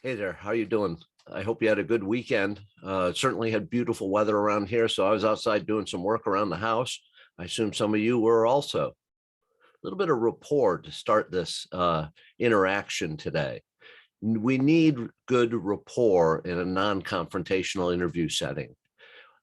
Hey there, how you doing? I hope you had a good weekend. Certainly had beautiful weather around here, so I was outside doing some work around the house. I assume some of you were also. A little bit of rapport to start this interaction today. We need good rapport in a non-confrontational interview setting,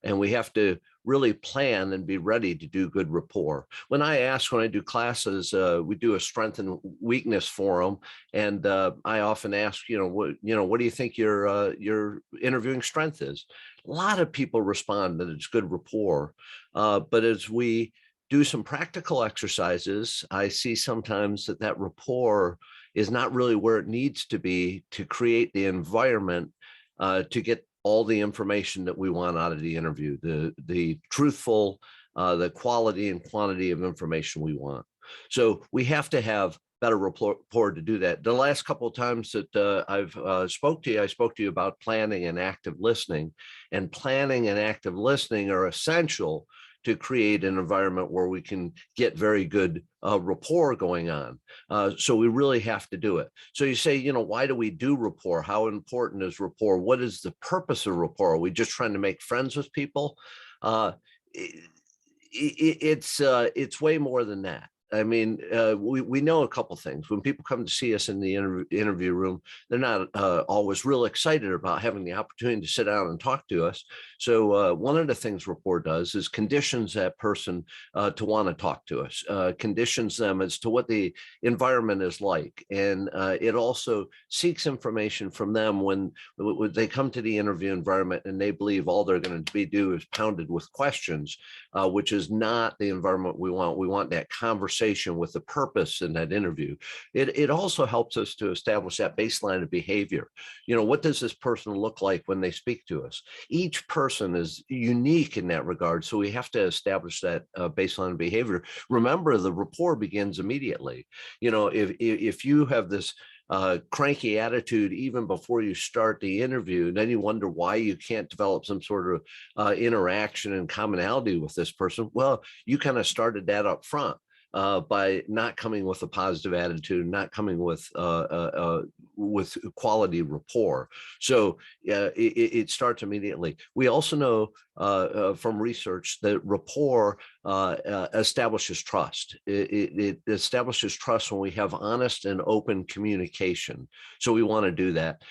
and we have to really plan and be ready to do good rapport. When I do classes, we do a strength and weakness forum, and I often ask, what do you think your interviewing strength is? A lot of people respond that it's good rapport, but as we do some practical exercises, I see sometimes that rapport is not really where it needs to be to create the environment to get all the information that we want out of the interview, the truthful, the quality and quantity of information we want. So we have to have better rapport to do that. The last couple of times that I've spoke to you, I spoke to you about planning and active listening, and planning and active listening are essential to create an environment where we can get very good rapport going on. So we really have to do it. So you say, why do we do rapport? How important is rapport? What is the purpose of rapport? Are we just trying to make friends with people? Uh, it's way more than that. I mean, we know a couple things. When people come to see us in the interview room, they're not always real excited about having the opportunity to sit down and talk to us. So one of the things rapport does is conditions that person to want to talk to us, conditions them as to what the environment is like. And it also seeks information from them when they come to the interview environment and they believe all they're going to do is pounded with questions, which is not the environment we want. We want that conversation with the purpose in that interview. It also helps us to establish that baseline of behavior. What does this person look like when they speak to us? Each person is unique in that regard, so we have to establish that baseline of behavior. Remember, the rapport begins immediately. If you have this cranky attitude even before you start the interview, and then you wonder why you can't develop some sort of interaction and commonality with this person. Well, you kind of started that up front by not coming with a positive attitude, not coming with quality rapport. So it starts immediately. We also know from research that rapport establishes trust. It establishes trust when we have honest and open communication. So we want to do that.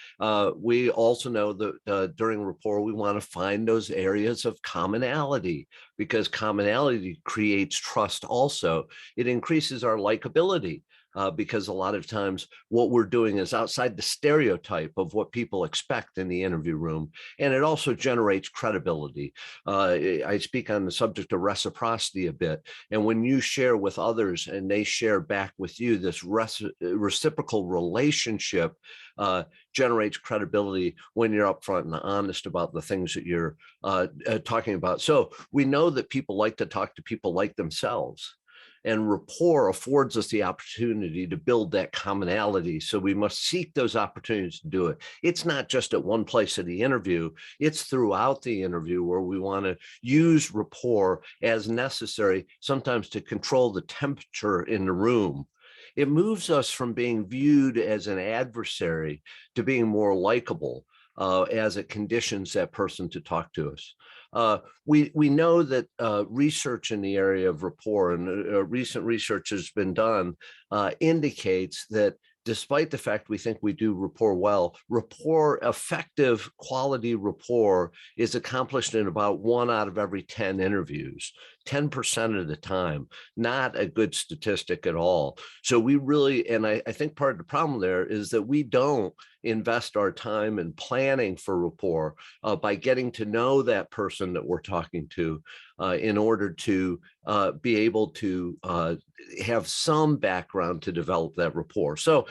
We also know that during rapport, we want to find those areas of commonality, because commonality creates trust also. It increases our likability. Because a lot of times what we're doing is outside the stereotype of what people expect in the interview room. And it also generates credibility. I speak on the subject of reciprocity a bit. And when you share with others and they share back with you, this reciprocal relationship generates credibility when you're upfront and honest about the things that you're talking about. So we know that people like to talk to people like themselves. And rapport affords us the opportunity to build that commonality. So we must seek those opportunities to do it. It's not just at one place of the interview, it's throughout the interview where we want to use rapport as necessary, sometimes to control the temperature in the room. It moves us from being viewed as an adversary to being more likable as it conditions that person to talk to us. We know that research in the area of rapport, and recent research has been done, indicates that despite the fact we think we do rapport well, effective quality rapport is accomplished in about 1 out of every 10 interviews, 10% of the time. Not a good statistic at all. So we really, and I think part of the problem there is that we don't invest our time in planning for rapport by getting to know that person that we're talking to in order to be able to have some background to develop that rapport. So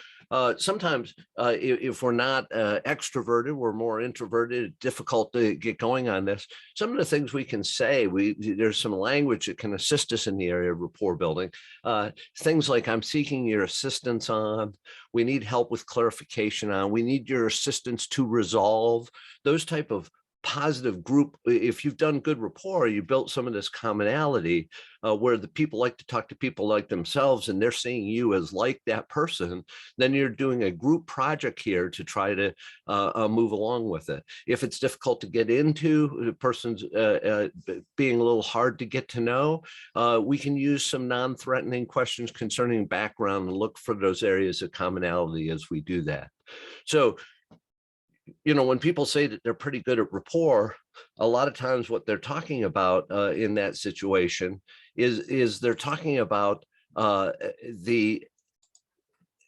sometimes if we're not extroverted, we're more introverted, difficult to get going on this. Some of the things we can say, there's some language that can assist us in the area of rapport building. Things like, I'm seeking your assistance on, we need help with clarification on, we need your assistance to resolve. Those type of positive group, if you've done good rapport, you built some of this commonality where the people like to talk to people like themselves and they're seeing you as like that person, then you're doing a group project here to try to move along with it. If it's difficult to get into, the person's being a little hard to get to know, we can use some non-threatening questions concerning background and look for those areas of commonality as we do that. So, when people say that they're pretty good at rapport, a lot of times what they're talking about in that situation is they're talking about the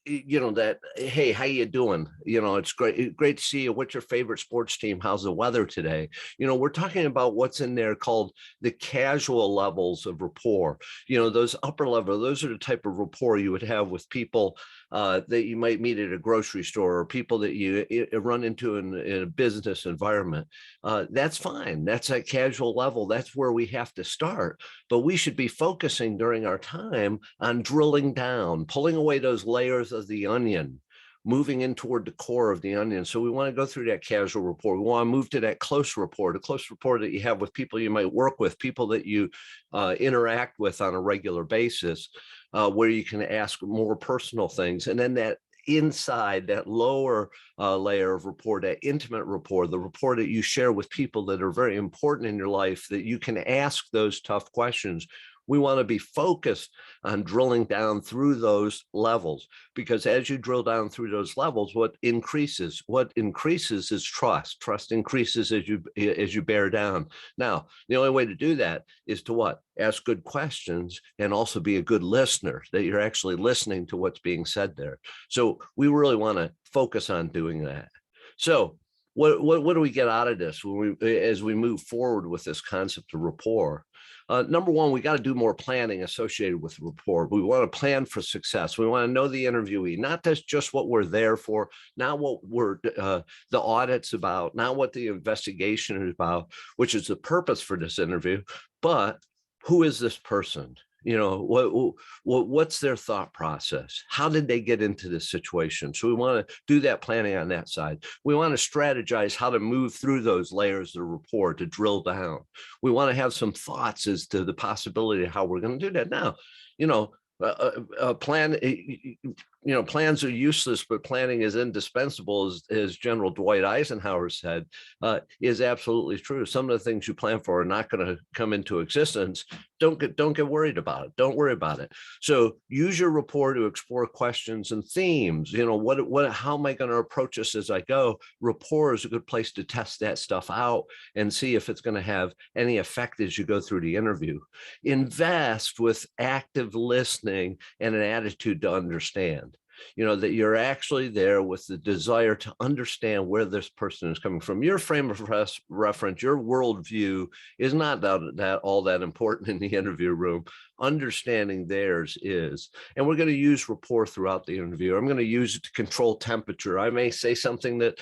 that, hey, how you doing? It's great to see you. What's your favorite sports team? How's the weather today? We're talking about what's in there called the casual levels of rapport. Those upper level, those are the type of rapport you would have with people that you might meet at a grocery store, or people that you run into in a business environment. That's fine. That's a casual level. That's where we have to start. But we should be focusing during our time on drilling down, pulling away those layers of the onion, moving in toward the core of the onion. So we want to go through that casual rapport. We want to move to that close rapport, the close rapport that you have with people you might work with, people that you interact with on a regular basis, where you can ask more personal things. And then that inside, that lower layer of rapport, that intimate rapport, the rapport that you share with people that are very important in your life, that you can ask those tough questions. We want to be focused on drilling down through those levels, because as you drill down through those levels, what increases is trust. Trust increases as you bear down. Now, the only way to do that is to what? Ask good questions and also be a good listener, that you're actually listening to what's being said there. So we really want to focus on doing that. So what do we get out of this as we move forward with this concept of rapport? Number one, we got to do more planning associated with rapport. We want to plan for success. We want to know the interviewee, not just what we're there for, not what the audit's about, not what the investigation is about, which is the purpose for this interview, but who is this person? What's their thought process? How did they get into this situation? So we want to do that planning on that side. We want to strategize how to move through those layers of rapport to drill down. We want to have some thoughts as to the possibility of how we're going to do that. Now, plans are useless, but planning is indispensable, as General Dwight Eisenhower said, is absolutely true. Some of the things you plan for are not going to come into existence. Don't get worried about it. Don't worry about it. So use your rapport to explore questions and themes. How am I going to approach this as I go? Rapport is a good place to test that stuff out and see if it's going to have any effect as you go through the interview. Invest with active listening and an attitude to understand. That you're actually there with the desire to understand where this person is coming from. Your frame of reference, your worldview is not all that important in the interview room. Understanding theirs is. And we're going to use rapport throughout the interview. I'm going to use it to control temperature. I may say something that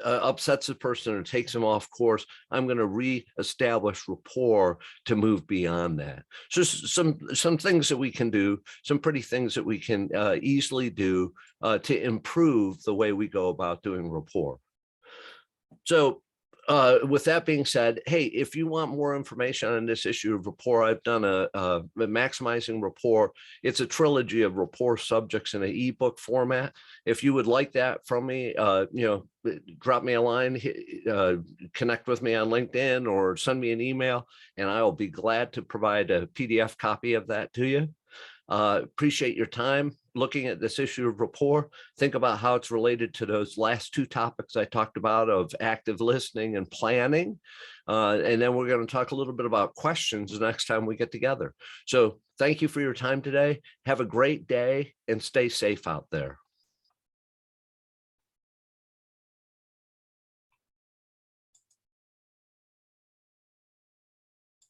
upsets the person or takes them off course. I'm going to reestablish rapport to move beyond that. So some things that we can do, some pretty things that we can easily do to improve the way we go about doing rapport. So with that being said, hey, if you want more information on this issue of rapport, I've done a Maximizing Rapport. It's a trilogy of rapport subjects in an ebook format. If you would like that from me, drop me a line, connect with me on LinkedIn, or send me an email, and I will be glad to provide a PDF copy of that to you. Appreciate your time looking at this issue of rapport. Think about how it's related to those last two topics I talked about of active listening and planning. And then we're going to talk a little bit about questions the next time we get together. So thank you for your time today. Have a great day and stay safe out there.